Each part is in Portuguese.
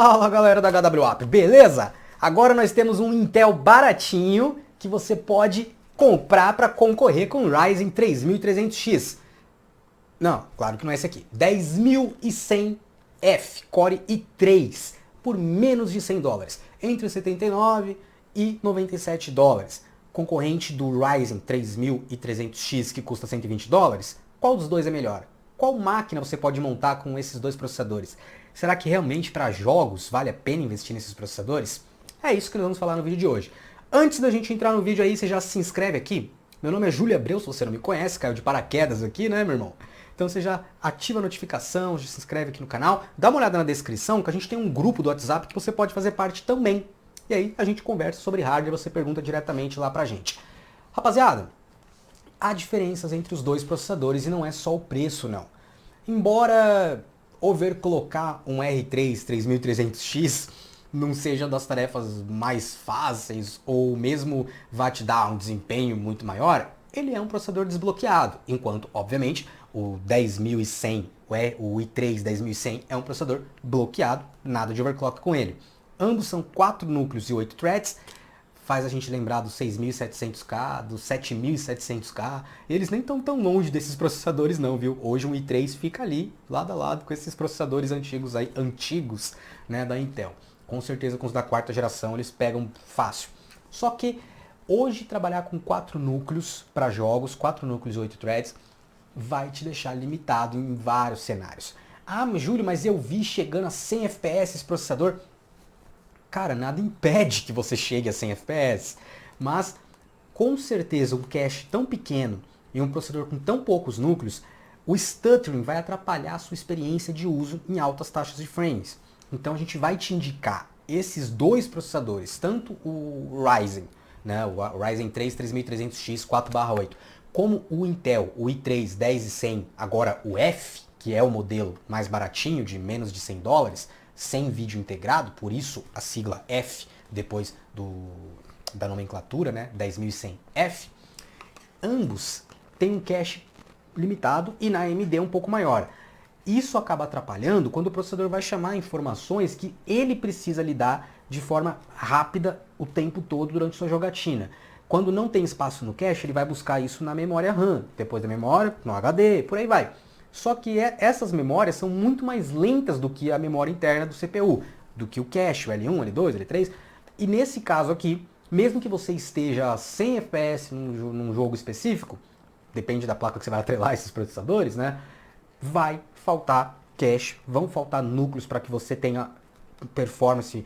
Fala galera da HWAP, beleza? Agora nós temos um Intel baratinho que você pode comprar para concorrer com o Ryzen 3300X. Não, claro que não é esse aqui. 10.100F Core i3 por menos de $100, entre 79 e 97 dólares. Concorrente do Ryzen 3300X que custa $120. Qual dos dois é melhor? Qual máquina você pode montar com esses dois processadores? Será que realmente para jogos vale a pena investir nesses processadores? É isso que nós vamos falar no vídeo de hoje. Antes da gente entrar no vídeo aí, você já se inscreve aqui. Meu nome é Júlio Abreu, se você não me conhece, caiu de paraquedas aqui, né, meu irmão? Então você já ativa a notificação, já se inscreve aqui no canal, dá uma olhada na descrição que a gente tem um grupo do WhatsApp que você pode fazer parte também. E aí a gente conversa sobre hardware, você pergunta diretamente lá pra gente. Rapaziada, há diferenças entre os dois processadores e não é só o preço, não. Embora overclockar um R3 3300X não seja das tarefas mais fáceis ou mesmo vá te dar um desempenho muito maior, ele é um processador desbloqueado, enquanto, obviamente, o 10100, o i3 10100 é um processador bloqueado, nada de overclock com ele. Ambos são 4 núcleos e 8 threads, faz a gente lembrar do 6700K, do 7700K, eles nem estão tão longe desses processadores não, viu? Hoje um i3 fica ali, lado a lado, com esses processadores antigos aí, né, da Intel. Com certeza com os da quarta geração eles pegam fácil. Só que hoje trabalhar com 4 núcleos para jogos, 4 núcleos e 8 threads, vai te deixar limitado em vários cenários. Ah, Júlio, mas eu vi chegando a 100 FPS esse processador. Cara, nada impede que você chegue a 100 FPS, mas com certeza um cache tão pequeno e um processador com tão poucos núcleos, o stuttering vai atrapalhar a sua experiência de uso em altas taxas de frames. Então a gente vai te indicar esses dois processadores, tanto o Ryzen, né, o Ryzen 3 3300X 4/8, como o Intel, o i3 10100, agora o F, que é o modelo mais baratinho, de menos de $100, sem vídeo integrado, por isso a sigla F depois da nomenclatura, né, 10100F, ambos têm um cache limitado e na AMD um pouco maior. Isso acaba atrapalhando quando o processador vai chamar informações que ele precisa lidar de forma rápida o tempo todo durante sua jogatina. Quando não tem espaço no cache, ele vai buscar isso na memória RAM, depois da memória, no HD, por aí vai. Só que essas memórias são muito mais lentas do que a memória interna do CPU, do que o cache, o L1, L2, L3. E nesse caso aqui, mesmo que você esteja a 100 FPS num jogo específico, depende da placa que você vai atrelar esses processadores, né? Vai faltar cache, vão faltar núcleos para que você tenha performance,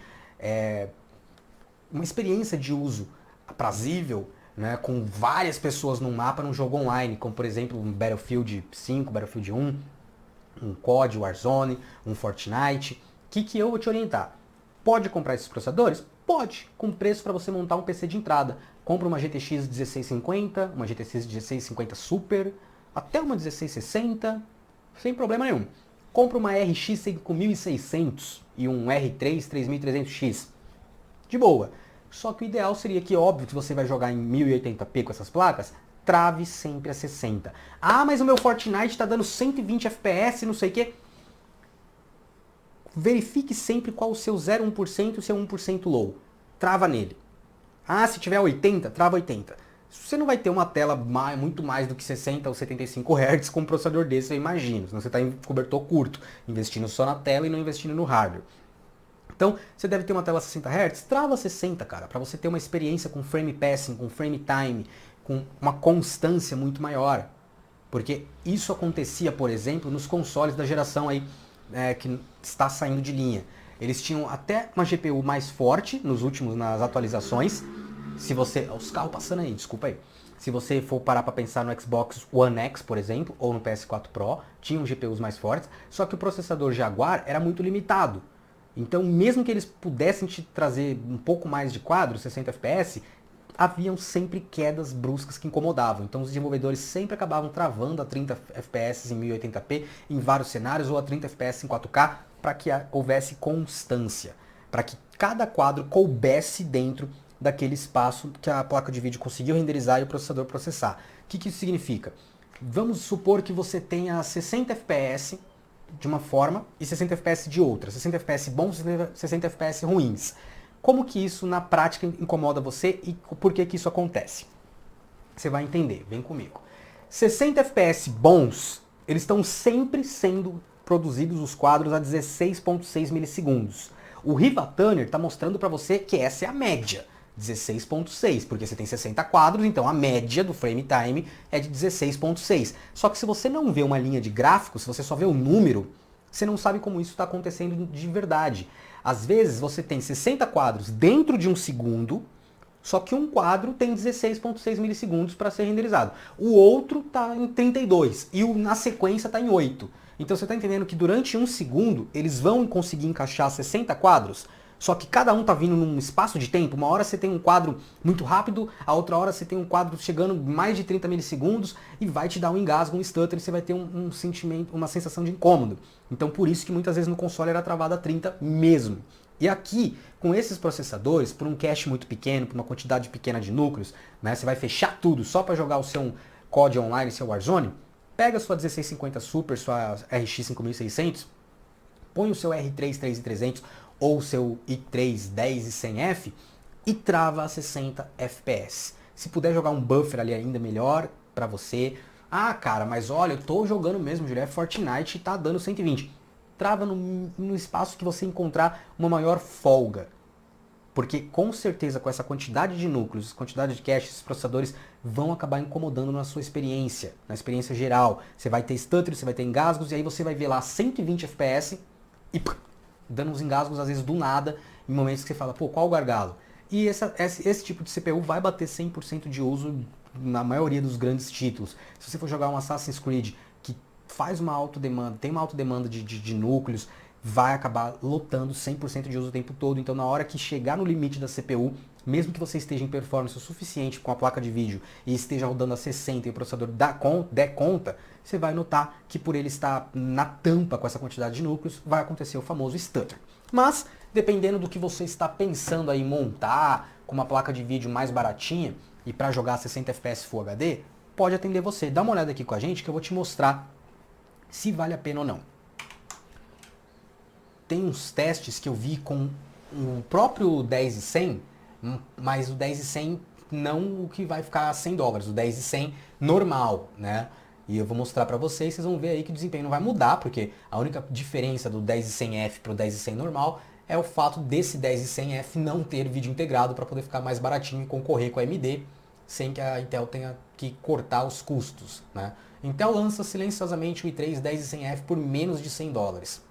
uma experiência de uso aprazível, né, com várias pessoas num mapa num jogo online, como por exemplo um Battlefield 5, Battlefield 1, um COD, Warzone, um Fortnite. O que eu vou te orientar? Pode comprar esses processadores? Pode, com preço para você montar um PC de entrada. Compra uma GTX 1650, uma GTX 1650 Super, até uma 1660, sem problema nenhum. Compra uma RX 5600 e um R3 3300X. De boa. Só que o ideal seria que, óbvio, que você vai jogar em 1080p com essas placas, trave sempre a 60. Ah, mas o meu Fortnite está dando 120 FPS, não sei o quê. Verifique sempre qual o seu 0,1% e o seu 1% low. Trava nele. Ah, se tiver 80, trava 80. Você não vai ter uma tela muito mais do que 60 ou 75 Hz com um processador desse, eu imagino. Senão você está em cobertor curto, investindo só na tela e não investindo no hardware. Então, você deve ter uma tela 60 Hz, trava 60, cara, para você ter uma experiência com frame passing, com frame time, com uma constância muito maior. Porque isso acontecia, por exemplo, nos consoles da geração aí, que está saindo de linha. Eles tinham até uma GPU mais forte nas atualizações. Se você... Os carros passando aí, desculpa aí. Se você for parar para pensar no Xbox One X, por exemplo, ou no PS4 Pro, tinham GPUs mais fortes, só que o processador Jaguar era muito limitado. Então, mesmo que eles pudessem te trazer um pouco mais de quadro, 60 FPS, haviam sempre quedas bruscas que incomodavam. Então, os desenvolvedores sempre acabavam travando a 30 FPS em 1080p em vários cenários ou a 30 FPS em 4K para que houvesse constância, para que cada quadro coubesse dentro daquele espaço que a placa de vídeo conseguiu renderizar e o processador processar. O que isso significa? Vamos supor que você tenha 60 FPS de uma forma e 60 FPS de outra. 60 FPS bons, 60 FPS ruins. Como que isso na prática incomoda você e por que que isso acontece? Você vai entender, vem comigo. 60 FPS bons, eles estão sempre sendo produzidos os quadros a 16.6 milissegundos. O Riva Tuner está mostrando para você que essa é a média, 16.6, porque você tem 60 quadros, então a média do frame time é de 16.6. Só que se você não vê uma linha de gráfico, se você só vê o número, você não sabe como isso está acontecendo de verdade. Às vezes você tem 60 quadros dentro de um segundo, só que um quadro tem 16.6 milissegundos para ser renderizado. O outro está em 32 e na sequência está em 8. Então você está entendendo que durante um segundo eles vão conseguir encaixar 60 quadros, só que cada um está vindo num espaço de tempo. Uma hora você tem um quadro muito rápido, a outra hora você tem um quadro chegando mais de 30 milissegundos e vai te dar um engasgo, um stutter, e você vai ter um sentimento, uma sensação de incômodo. Então por isso que muitas vezes no console era travado a 30 mesmo. E aqui, com esses processadores, por um cache muito pequeno, por uma quantidade pequena de núcleos, né, você vai fechar tudo só para jogar o seu COD online, seu Warzone, pega a sua 1650 Super, sua RX 5600, põe o seu R3 3300 ou o seu i3 10100F e trava a 60 FPS. Se puder jogar um buffer ali ainda melhor para você. Ah, cara, mas olha, eu tô jogando mesmo, Juliette, Fortnite e tá dando 120. Trava no espaço que você encontrar uma maior folga. Porque com certeza com essa quantidade de núcleos, quantidade de caches, esses processadores vão acabar incomodando na sua experiência, na experiência geral. Você vai ter stutter, você vai ter engasgos, e aí você vai ver lá 120 FPS e dando uns engasgos às vezes do nada, em momentos que você fala, pô, qual o gargalo? E esse tipo de CPU vai bater 100% de uso na maioria dos grandes títulos. Se você for jogar um Assassin's Creed que faz uma autodemanda, tem uma autodemanda de núcleos, vai acabar lotando 100% de uso o tempo todo. Então na hora que chegar no limite da CPU, mesmo que você esteja em performance o suficiente com a placa de vídeo e esteja rodando a 60 e o processador der conta, você vai notar que por ele estar na tampa com essa quantidade de núcleos, vai acontecer o famoso stutter. Mas, dependendo do que você está pensando aí montar com uma placa de vídeo mais baratinha e para jogar 60 FPS Full HD, pode atender você. Dá uma olhada aqui com a gente que eu vou te mostrar se vale a pena ou não. Tem uns testes que eu vi com o próprio 10100, mas o 10100 não o que vai ficar a $100, o 10100 normal, né? E eu vou mostrar pra vocês vão ver aí que o desempenho não vai mudar, porque a única diferença do 10100F pro 10100 normal é o fato desse 10100F não ter vídeo integrado para poder ficar mais baratinho e concorrer com a AMD, sem que a Intel tenha que cortar os custos, né? Intel lança silenciosamente o i3 10100F por menos de $100.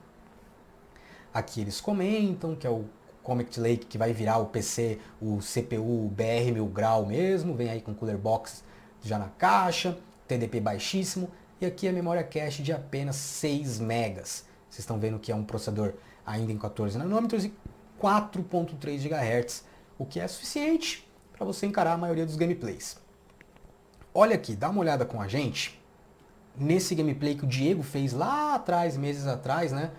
Aqui eles comentam que é o Comet Lake que vai virar o PC, o CPU BR 1000 grau mesmo, vem aí com Cooler Box já na caixa, TDP baixíssimo, e aqui a memória cache de apenas 6 megas. Vocês estão vendo que é um processador ainda em 14 nanômetros e 4.3 GHz, o que é suficiente para você encarar a maioria dos gameplays. Olha aqui, dá uma olhada com a gente nesse gameplay que o Diego fez lá atrás, meses atrás, né?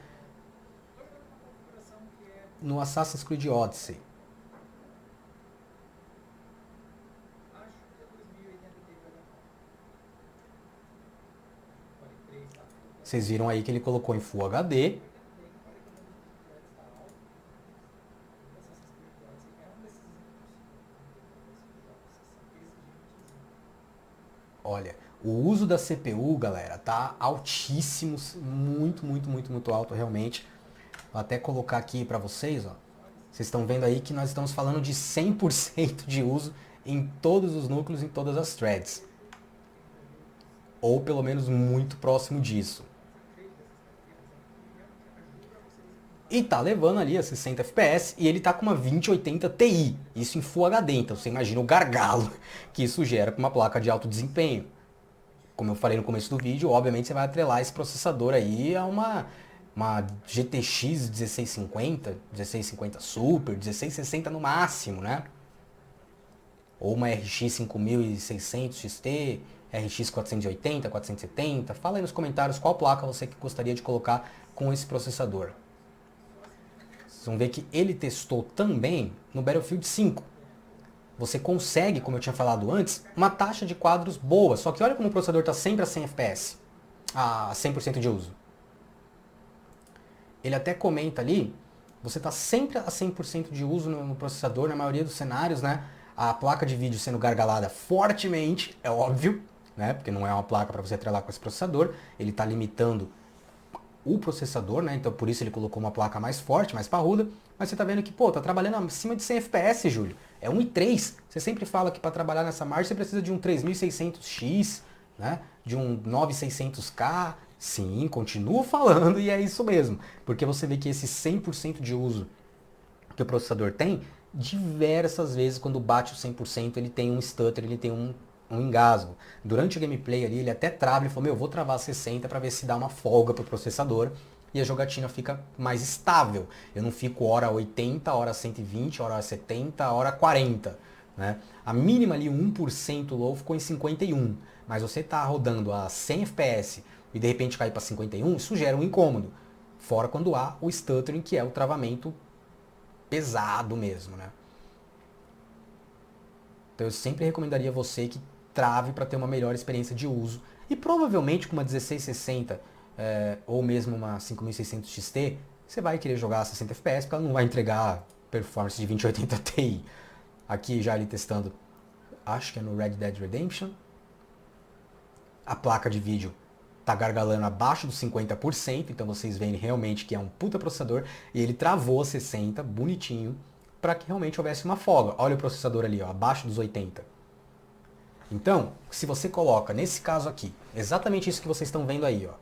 No Assassin's Creed Odyssey. Vocês viram aí que ele colocou em Full HD. Olha, o uso da CPU, galera, tá altíssimo, muito alto realmente. Vou até colocar aqui para vocês, ó. Vocês estão vendo aí que nós estamos falando de 100% de uso em todos os núcleos, em todas as threads. Ou pelo menos muito próximo disso. E tá levando ali a 60 FPS e ele tá com uma 2080 Ti. Isso em Full HD, então você imagina o gargalo que isso gera com uma placa de alto desempenho. Como eu falei no começo do vídeo, obviamente você vai atrelar esse processador aí a uma GTX 1650, 1650 Super, 1660 no máximo, né? Ou uma RX 5600 XT, RX 480, 470. Fala aí nos comentários qual placa você gostaria de colocar com esse processador. Vocês vão ver que ele testou também no Battlefield 5. Você consegue, como eu tinha falado antes, uma taxa de quadros boa. Só que olha como o processador está sempre a 100 FPS, a 100% de uso. ele até comenta ali, você está sempre a 100% de uso no processador, na maioria dos cenários, né? A placa de vídeo sendo gargalada fortemente, é óbvio, né? Porque não é uma placa para você atrelar com esse processador, ele está limitando o processador, né? Então por isso ele colocou uma placa mais forte, mais parruda, mas você tá vendo que, pô, tá trabalhando acima de 100 FPS, Júlio. É 1.3. Você sempre fala que para trabalhar nessa margem você precisa de um 3600X, né? De um 9600K. Sim, continuo falando e é isso mesmo. Porque você vê que esse 100% de uso que o processador tem, diversas vezes quando bate o 100% ele tem um stutter, ele tem um engasgo. Durante o gameplay ali, ele até trava, ele falou, meu, vou travar 60 para ver se dá uma folga pro processador e a jogatina fica mais estável. Eu não fico hora 80, hora 120, hora 70, hora 40. Né? A mínima ali, 1% low, ficou em 51. Mas você tá rodando a 100 FPS e de repente cair para 51, isso gera um incômodo. Fora quando há o stuttering, que é o travamento pesado mesmo, né? Então eu sempre recomendaria você que trave para ter uma melhor experiência de uso. E provavelmente com uma 1660 ou mesmo uma 5600 XT, você vai querer jogar a 60 FPS, porque ela não vai entregar performance de 2080 Ti. Aqui já ali testando, acho que é no Red Dead Redemption. A placa de vídeo tá gargalando abaixo dos 50%, então vocês veem realmente que é um puta processador, e ele travou a 60, bonitinho, para que realmente houvesse uma folga. Olha o processador ali, ó, abaixo dos 80. Então, se você coloca, nesse caso aqui, exatamente isso que vocês estão vendo aí, ó,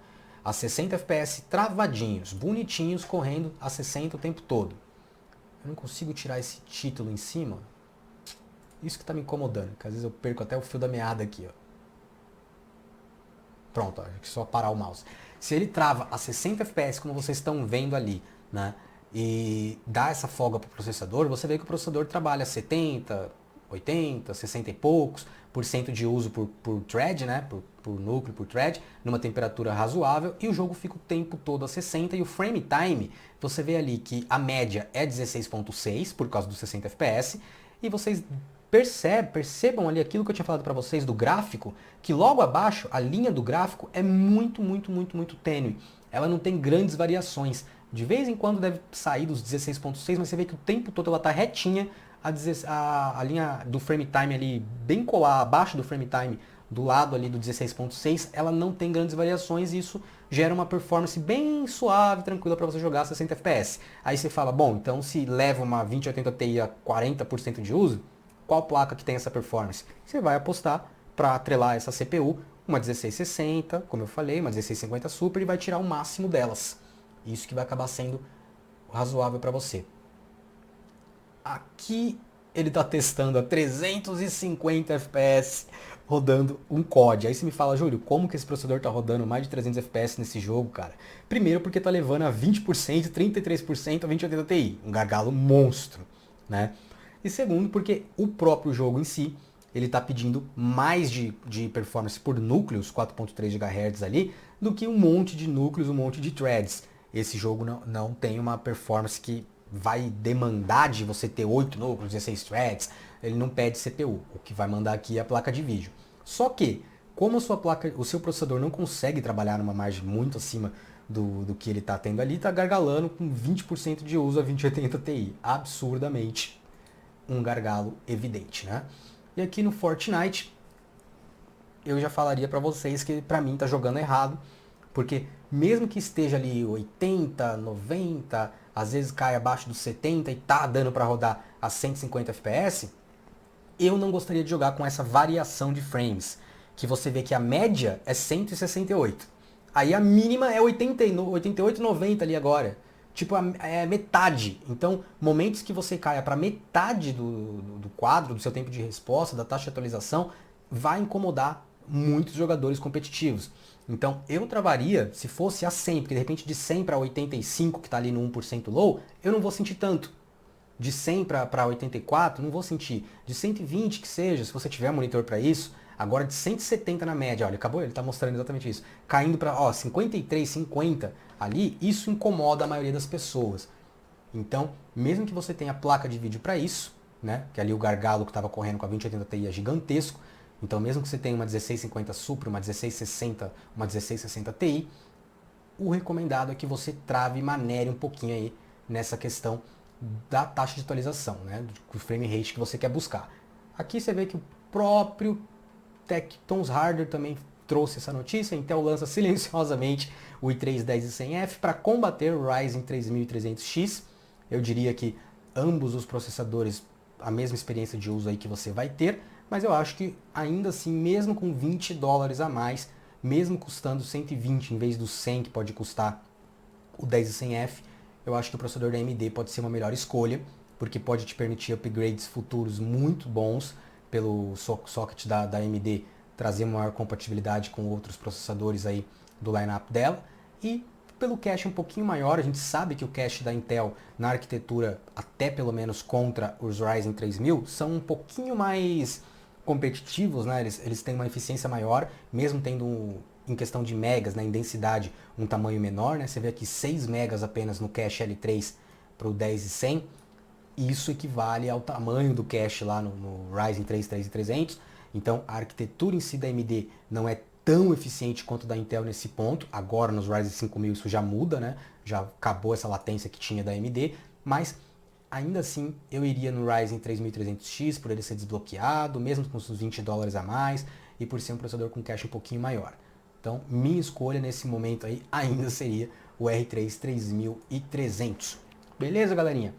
a 60 FPS travadinhos, bonitinhos, correndo a 60 o tempo todo. Eu não consigo tirar esse título em cima. Isso que tá me incomodando, que às vezes eu perco até o fio da meada aqui, ó. Pronto, ó, é só parar o mouse. Se ele trava a 60 FPS, como vocês estão vendo ali, né, e dá essa folga para o processador, você vê que o processador trabalha 70, 80, 60 e poucos por cento de uso por thread, né, por núcleo, por thread, numa temperatura razoável, e o jogo fica o tempo todo a 60, e o frame time, você vê ali que a média é 16.6 por causa dos 60 FPS, e vocês percebam ali aquilo que eu tinha falado para vocês do gráfico, que logo abaixo, a linha do gráfico é muito tênue. Ela não tem grandes variações. De vez em quando deve sair dos 16.6, mas você vê que o tempo todo ela está retinha, a linha do frame time ali bem colar abaixo do frame time, do lado ali do 16.6, ela não tem grandes variações e isso gera uma performance bem suave, tranquila para você jogar a 60 FPS. Aí você fala, bom, então se leva uma 2080 Ti a 40% de uso, qual placa que tem essa performance? Você vai apostar para atrelar essa CPU, uma 1660, como eu falei, uma 1650 Super, e vai tirar o máximo delas. Isso que vai acabar sendo razoável para você. Aqui ele está testando a 350 FPS rodando um COD. Aí você me fala, Júlio, como que esse processador está rodando mais de 300 FPS nesse jogo, cara? Primeiro porque está levando a 20%, 33% a 2080 Ti, um gargalo monstro, né? E segundo porque o próprio jogo em si, ele está pedindo mais de performance por núcleos, 4.3 GHz ali, do que um monte de núcleos, um monte de threads. Esse jogo não tem uma performance que vai demandar de você ter 8 núcleos, 16 threads, ele não pede CPU. O que vai mandar aqui é a placa de vídeo. Só que, como o seu processador não consegue trabalhar numa margem muito acima do que ele está tendo ali, está gargalando com 20% de uso a 2080 Ti. Absurdamente um gargalo evidente, né? E aqui no Fortnite, eu já falaria para vocês que para mim tá jogando errado, porque mesmo que esteja ali 80, 90, às vezes cai abaixo dos 70 e tá dando para rodar a 150 FPS, eu não gostaria de jogar com essa variação de frames, que você vê que a média é 168. Aí a mínima é 88, 90 ali agora. Tipo, é metade. Então, momentos que você caia para metade do quadro, do seu tempo de resposta, da taxa de atualização, vai incomodar muitos jogadores competitivos. Então, eu travaria, se fosse a 100, porque de repente de 100 para 85, que está ali no 1% low, eu não vou sentir tanto. De 100 para 84, não vou sentir. De 120 que seja, se você tiver monitor para isso. Agora de 170 na média, olha, acabou, ele está mostrando exatamente isso. Caindo para 53, 50 ali, isso incomoda a maioria das pessoas. Então, mesmo que você tenha placa de vídeo para isso, né, que ali o gargalo que estava correndo com a 2080 Ti é gigantesco, então mesmo que você tenha uma 1650 Super, uma 1660, uma 1660 Ti, o recomendado é que você trave e manere um pouquinho aí nessa questão da taxa de atualização, né, do frame rate que você quer buscar. Aqui você vê que o próprio Tectons Hardware também trouxe essa notícia. A Intel lança silenciosamente o i3 10100F para combater o Ryzen 3300X. Eu diria que ambos os processadores, a mesma experiência de uso aí que você vai ter, mas eu acho que ainda assim, mesmo com $20 a mais, mesmo custando 120 em vez dos 100 que pode custar o 10100F, eu acho que o processador da AMD pode ser uma melhor escolha, porque pode te permitir upgrades futuros muito bons pelo socket da AMD, trazer uma maior compatibilidade com outros processadores aí do lineup dela, e pelo cache um pouquinho maior. A gente sabe que o cache da Intel na arquitetura, até pelo menos contra os Ryzen 3000, são um pouquinho mais competitivos, né? Eles têm uma eficiência maior, mesmo tendo em questão de megas, né, em densidade, um tamanho menor, né? Você vê aqui 6 megas apenas no cache L3 para o 10100, e isso equivale ao tamanho do cache lá no Ryzen 3 3300. Então a arquitetura em si da AMD não é tão eficiente quanto da Intel nesse ponto. Agora nos Ryzen 5000 isso já muda, né? Já acabou essa latência que tinha da AMD, mas ainda assim eu iria no Ryzen 3300X por ele ser desbloqueado, mesmo com os $20 a mais e por ser um processador com cache um pouquinho maior. Então minha escolha nesse momento aí ainda seria o R3 3300. Beleza, galerinha?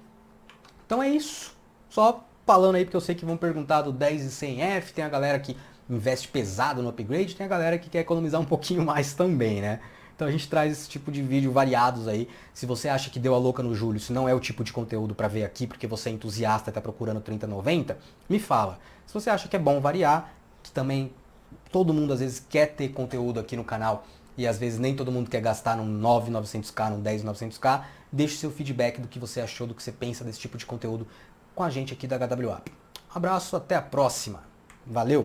Então é isso. Só falando aí porque eu sei que vão perguntar do 10100F, tem a galera que investe pesado no upgrade, tem a galera que quer economizar um pouquinho mais também, né? Então a gente traz esse tipo de vídeo variados aí. Se você acha que deu a louca no Júlio, se não é o tipo de conteúdo para ver aqui, porque você é entusiasta e tá procurando 3090, me fala. Se você acha que é bom variar, que também todo mundo às vezes quer ter conteúdo aqui no canal e às vezes nem todo mundo quer gastar num 9900K, num 10900K, deixe seu feedback do que você achou, do que você pensa desse tipo de conteúdo com a gente aqui da HWAP. Um abraço, até a próxima. Valeu!